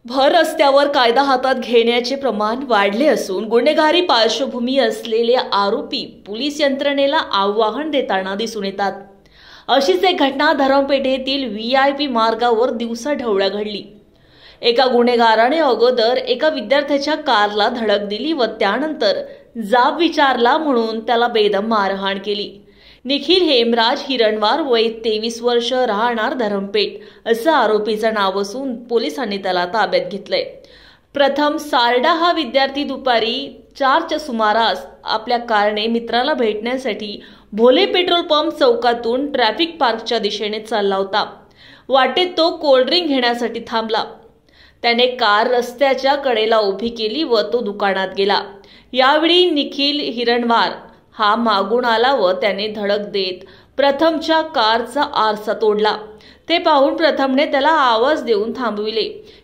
भर रस्त्यावर कायदा हातात घेण्याचे प्रमाण वाढले असून गुन्हेगारी पार्श्वभूमी असलेले आरोपी पोलीस यंत्रणेला आव्हान देताना दिसून येतात। अशीच एक घटना धरमपेठेतील VIP मार्गावर दिवसाढवळ्या घडली। एका गुन्हेगाराने अगोदर एका विद्यार्थ्याच्या कारला धडक दिली व त्यानंतर जाब विचारला म्हणून त्याला बेदम मारहाण केली। निखिल हेमराज हिरणवार वय 23 वर्ष राहणार धरमपेठ असं आरोपीचं नाव असून पोलिसांनी त्याला ताब्यात घेतलंय। प्रथम सारडा हा विद्यार्थी दुपारी 4च्या सुमारास आपल्या कारने मित्राला भेटण्यासाठी भोले पेट्रोल पंप चौकातून ट्रॅफिक पार्कच्या दिशेने चालला होता। वाटेत तो कोल्ड्रिंक घेण्यासाठी थांबला। त्याने कार रस्त्याच्या कडेला उभी केली व तो दुकानात गेला। यावेळी निखिल हिरणवार हा मागून आला व त्याने धडक देत प्रथमच्या कारचा आरसा तोडला। ते पाहून प्रथमने त्याला आवाज देऊन थांबविले।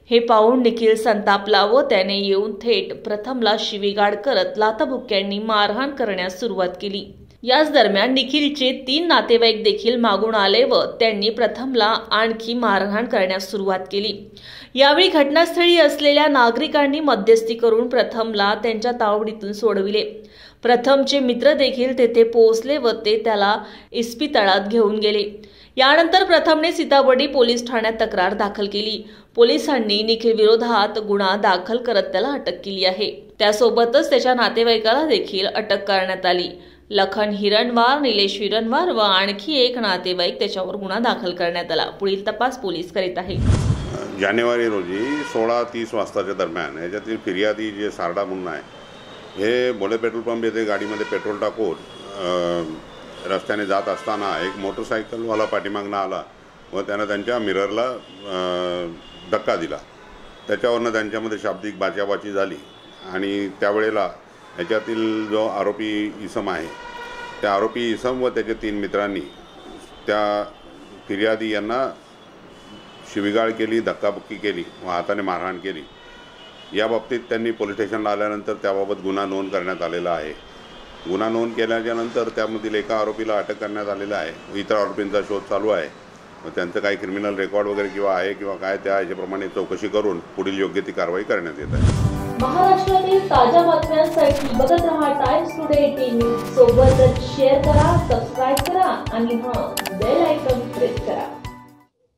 हे पाहून निखिल संतापला व त्याने येऊन थेट प्रथमला शिवीगाळ करत लाथाबुक्क्यांनी मारहाण करण्यास सुरुवात केली। याच दरम्यान निखिलचे 3 नातेवाईक देखील मागून आले व त्यांनी प्रथमला आणखी मारहाण करण्यास सुरुवात केली। यावेळी घटनास्थळी असलेल्या नागरिकांनी मध्यस्थी करून प्रथमला त्यांच्या तावडीतून सोडविले। प्रथमचे मित्र देखील तेथे पोहोचले व ते त्याला इस्पितळात घेऊन गेले। यानंतर प्रथमने सीताबर्डी पोलीस ठाण्यात तक्रार दाखल केली। पोलिसांनी निखिल विरोधात गुन्हा दाखल करत त्याला अटक केली आहे। त्यासोबतच त्याच्या नातेवाईकाला देखील अटक करण्यात आली। लखन हिरणवार, निलेश हिरणवार व आणखी एक नातेवाईक त्याच्यावर गुन्हा दाखल करण्यात आला। पुढील तपास पोलीस करीत आहेत। जानेवारी रोजी 16:30 वाजताच्या दरम्यान याच्यातील फिर्यादी जे सारडा म्हणून आहे हे भोले पेट्रोल पंप येथे गाडीमध्ये पेट्रोल टाकून रस्त्याने जात असताना एक मोटरसायकलवाला पाठीमागनं आला व त्यानं त्यांच्या मिररला धक्का दिला। त्याच्यावरनं त्यांच्यामध्ये शाब्दिक बाचाबाची झाली आणि त्यावेळेला याच्यातील जो आरोपी इसम आहे त्या आरोपी इसम व त्याच्या 3 मित्रांनी त्या फिर्यादी यांना शिवीगाळ केली, धक्काबुक्की केली व हाताने मारहाण केली। या बाबतीत त्यांनी पोलीस स्टेशनला आल्यानंतर त्याबाबत गुन्हा नोंद करण्यात आलेला आहे। गुन्हा नोंद केल्याच्यानंतर त्यामधील एका आरोपीला अटक करण्यात आलेला आहे। इतर आरोपींचा शोध चालू आहे व त्यांचं काही क्रिमिनल रेकॉर्ड वगैरे किंवा आहे किंवा काय त्या याच्याप्रमाणे चौकशी करून पुढील योग्य ती कारवाई करण्यात येत आहे। महाराष्ट्रातील ताज्या बातम्यांसाठी बघत रहा टाइम्स टुडे 18 न्यूज। सोबतच शेअर करा, सबस्क्राइब करा आणि बेल आयकॉन प्रेस करा।